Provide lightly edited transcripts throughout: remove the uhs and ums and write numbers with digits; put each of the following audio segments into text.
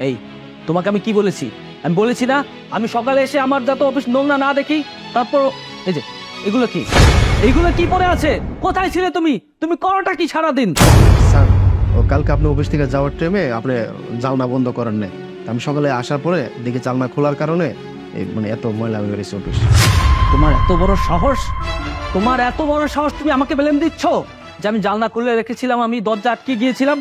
এই তোমাকে আমি কি বলেছি? আমি বলেছি না আমি সকালে এসে আমার যাতে অফিস নোংরা না দেখি। তারপর এই যে এগুলো কি, এইগুলো কি পড়ে আছে? কোথায় ছিলে তুমি? তুমি করোটা কি সারাদিন? স্যার ও কালকে আপনি অফিস থেকে যাওয়ার টাইমে আপনি জানলা বন্ধ করেন নাই। আমি সকালে আসার পরে দেখি জানলা খোলার কারণে মানে এত ময়লা হয়ে গেছে অফিস। তোমার এত বড় সাহস, তোমার এত বড় সাহস, তুমি আমাকে ব্লেম দিচ্ছ যে আমি জানলা খুলে রেখেছিলাম, আমি দরজা আটকে গিয়েছিলাম।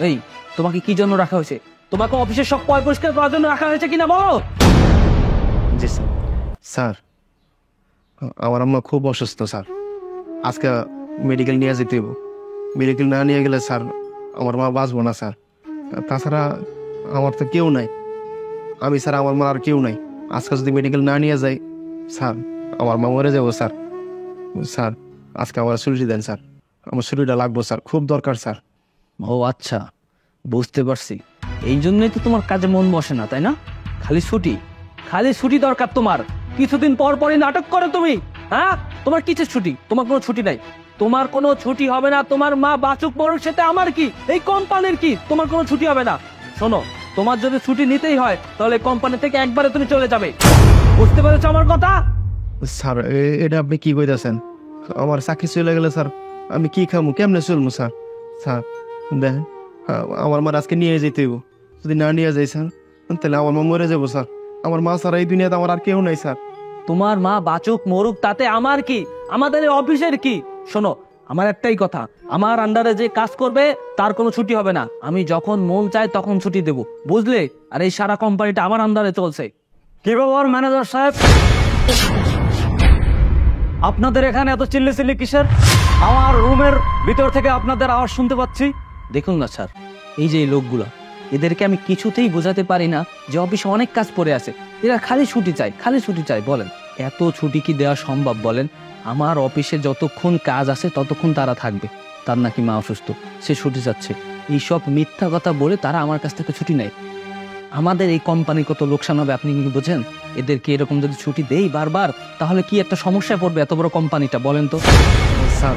এই তোমাকে কি জন্য রাখা হয়েছে? তোমাকে অফিসের সব পয় পরিষ্কার করার জন্য রাখা হয়েছে কিনা বলো? জি স্যার। স্যার আমার আম্মা খুব অসুস্থ স্যার, আজকে মেডিকেল নিয়ে যেতে হইব। মেডিকেল না নিয়ে গেলে স্যার আমার মা বাঁচবো না স্যার। তাছাড়া আমার তো কেউ নাই, আমি স্যার আমার মা আর কেউ নাই। আজকে যদি মেডিকেল না নিয়ে যাই স্যার আমার মা মরে যাবো স্যার। স্যার আজকে আমার ছুটি দেন স্যার, আমার ছুটিটা লাগবো স্যার, খুব দরকার স্যার। ও আচ্ছা, বুঝতে পারছি। এই জন্যই তো তোমার কাজে মন বসে না, তাই না? খালি ছুটি, খালি ছুটি দরকার তোমার। কিছুদিন পর পরই নাটক করো তুমি। হ্যাঁ, তোমার কিসের ছুটি? তোমার কোনো ছুটি নাই, তোমার কোনো ছুটি হবে না। তোমার মা বাঁচুক মরুক সেটা আমার কি, এই কোম্পানির কি? তোমার কোনো ছুটি হবে না। শোনো, তোমার যদি ছুটি নিতেই হয় তাহলে কোম্পানি থেকে একবারে তুমি চলে যাবে। বুঝতে পেরেছো আমার কথা? স্যার এটা আপনি কি কইতেছেন? আমার চাকরি চলে গেলে স্যার আমি কি খামু, কেমনে চলবো স্যার? স্যার দেখেন আমার মার আজকে নিয়ে যেতে হইব, যদি না নিয়ে যাই স্যার তাহলে আমার মা মরে যাবো স্যার। আমার মা ছাড়া এই দুনিয়াতে আমার আর কেউ নাই স্যার। তোমার মা বাঁচুক মরুক তাতে আমার কি, আমাদের এই অফিসের কি? শোনো, আমার একটাই কথা, আমার আন্ডারে যে কাজ করবে তার কোনো ছুটি হবে না। আমি যখন মন চাই তখন ছুটি দেব, বুঝলে? আর এই সারা কোম্পানিটা আমার আন্ডারে চলছে। কি ব্যাপার ম্যানেজার সাহেব, আপনাদের এখানে এত চিল্লি কিসের? আমার রুমের ভিতর থেকে আপনাদের আওয়াজ শুনতে পাচ্ছি। দেখুন না স্যার, এই যে এই লোকগুলা, এদেরকে আমি কিছুতেই বোঝাতে পারি না যে অফিসে অনেক কাজ পড়ে আছে। এরা খালি ছুটি চায়, খালি ছুটি চায়। বলেন এত ছুটি কি দেওয়া সম্ভব? বলেন, আমার অফিসে যতক্ষণ কাজ আছে ততক্ষণ তারা থাকবে। তার নাকি মা অসুস্থ, সে ছুটি চাচ্ছে। এইসব মিথ্যা কথা বলে তারা আমার কাছ থেকে ছুটি নেয়। আমাদের এই কোম্পানি কত লোকসান হবে আপনি কি বোঝেন? এদেরকে এরকম যদি ছুটি দেই বারবার তাহলে কি একটা সমস্যায় পড়বে এত বড় কোম্পানিটা, বলেন তো? স্যার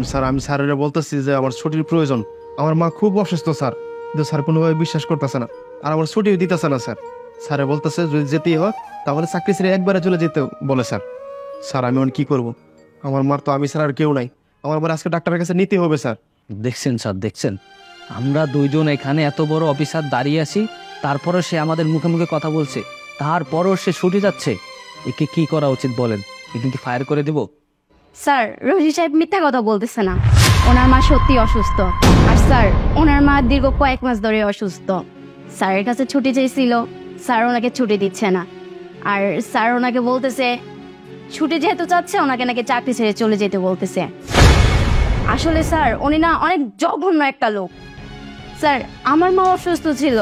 স্যার আমি স্যারেরা বলতেছি যে আমার ছুটির প্রয়োজন, আমার মা খুব অসুস্থ স্যার, কিন্তু স্যার কোনোভাবে বিশ্বাস করতেছে না আর আমার ছুটিও দিতেছে না স্যার। স্যারে বলতেছে যদি যেতেই হয় তাহলে চাকরি ছেড়ে একবারে চলে যেতে বলে স্যার। স্যার আমি কি করব? আমার মার তো আমি স্যার আর কেউ নাই, আমার মার আজকে ডাক্তারের কাছে নিতে হবে স্যার। দেখছেন স্যার, দেখছেন আমরা দুইজন এখানে এত বড় অফিসার দাঁড়িয়ে আছি, তারপরও সে আমাদের মুখে মুখে কথা বলছে, তারপরও সে ছুটি যাচ্ছে। একে কি করা উচিত বলেন? একে কি ফায়ার করে দেব? স্যার রশিদ সাহেব মিথ্যা কথা বলতেছে না, ওনার মা সত্যি অসুস্থ। আর স্যার ওনার মা দীর্ঘ কয়েক মাস ধরে অসুস্থ। স্যারের কাছে ছুটি চেয়েছিল, স্যার ওনাকে ছুটি দিচ্ছে না। আর স্যার ওনাকে বলতেছে ছুটি যেহেতু চাচ্ছে ওনাকে নাকি চাকরি ছেড়ে চলে যেতে বলতেছে। আসলে স্যার উনি না অনেক জঘন্য একটা লোক। স্যার আমার মা অসুস্থ ছিল,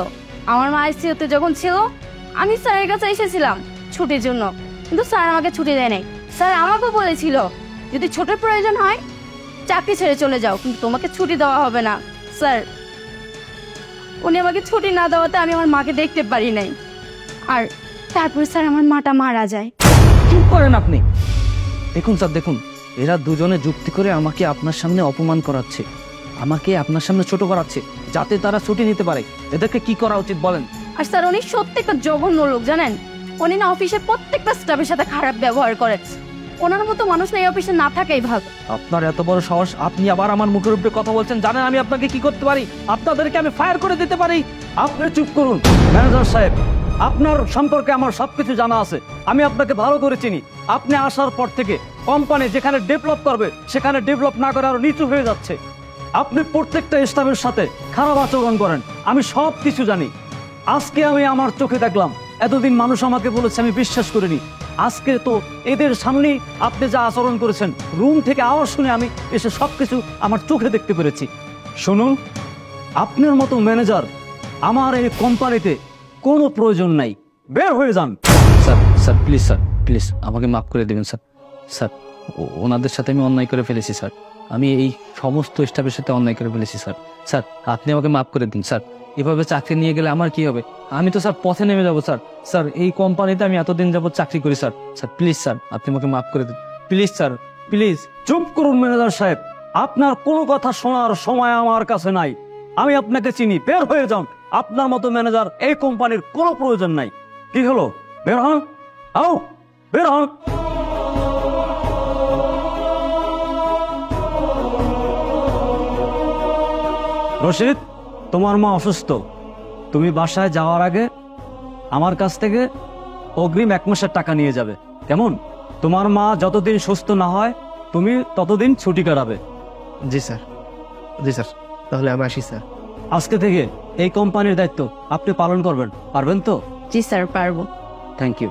আমার মা আইসিইউতে যখন ছিল আমি স্যারের কাছে এসেছিলাম ছুটির জন্য, কিন্তু স্যার আমাকে ছুটি দেয় নাই। স্যার আমাকেও বলেছিল যদি ছোট প্রয়োজন হয় চাকরি ছেড়ে চলে যাও, কিন্তু তোমাকে ছুটি দেওয়া হবে না। স্যার উনি আমাকে ছুটি না দেওয়াতে আমি আমার মাকে দেখতে পারি নাই। আর তারপরে স্যার আমার মাটা মারা যায়। চুপ করেন আপনি। দেখুন স্যার, দেখুন এরা দুজনে যুক্তি করে আমাকে আপনার সামনে অপমান করাচ্ছে, আমাকে আপনার সামনে ছোট করাচ্ছে যাতে তারা ছুটি নিতে পারে। এদেরকে কি করা উচিত বলেন? আর স্যার উনি সত্যি একটা জঘন্য লোক, জানেন? উনি না অফিসের প্রত্যেকটা স্টাফের সাথে খারাপ ব্যবহার করে। ওনার মতো মানুষ না এই অফিসে না থাকাই ভালো। আপনার এত বড় সাহস, আপনি আবার আমার মুখের উপরে কথা বলছেন। জানেন আমি আপনাকে কি করতে পারি? আপনাদেরকে আমি ফায়ার করে দিতে পারি। আপনি চুপ করুন ম্যানেজার সাহেব, আপনার সম্পর্কে আমার সবকিছু জানা আছে, আমি আপনাকে ভালো করে চিনি। আপনি আসার পর থেকে কোম্পানি যেখানে ডেভেলপ করবে সেখানে ডেভেলপ না করে আরো নিচু হয়ে যাচ্ছে। আপনি প্রত্যেকটা স্টাফের সাথে খারাপ আচরণ করেন, আমি সব কিছু জানি। আজকে আমি আমার চোখে দেখলাম, এতদিন মানুষ আমাকে বলেছে আমি বিশ্বাস করিনি। আজকে তো এদের সামনেই আপনি যা আচরণ করেছেন, রুম থেকে আওয়াজ শুনে আমি এসে সবকিছু আমার চোখে দেখতে পেরেছি। শুনুন, আপনার মতো ম্যানেজার আমার এই কোম্পানিতে কোনো প্রয়োজন নাই, বের হয়ে যান। Sir, sir please, sir please আমাকে মাফ করে দেবেন স্যার। স্যার ওনাদের সাথে আমি অন্যায় করে ফেলেছি স্যার, আমি এই সমস্ত স্টাফের সাথে অন্যায় করে ফেলেছি স্যার। স্যার আপনি আমাকে মাফ করে দিন স্যার। এভাবে চাকরি নিয়ে গেলে আমার কি হবে? আমি তো স্যার পথে নেমে যাবো স্যার। স্যার এই কোম্পানিতে আমি এতদিন যাবত চাকরি করি স্যার। স্যার প্লিজ স্যার আপনি আমাকে মাফ করে দিন প্লিজ স্যার, প্লিজ। চুপ করুন ম্যানেজার সাহেব, আপনার কোনো কথা শোনার সময় আমার কাছে নাই। আমি আপনাকে চিনি, বের হয়ে যান। আপনার মতো ম্যানেজার এই কোম্পানির কোনো প্রয়োজন নাই। কি হলো, বের হন, আও বের হন। রশিদ, তোমার মা অসুস্থ, তুমি বাসায় যাওয়ার আগে আমার কাছ থেকে অগ্রিম 1 মাসের টাকা নিয়ে যাবে, কেমন? তোমার মা যতদিন সুস্থ না হয় তুমি ততদিন ছুটি কাটাবে। জি স্যার, জি স্যার, তাহলে আমি আসি স্যার। আজকে থেকে এই কোম্পানির দায়িত্ব আপনি পালন করবেন, পারবেন তো? জি স্যার, পারবো। Thank you.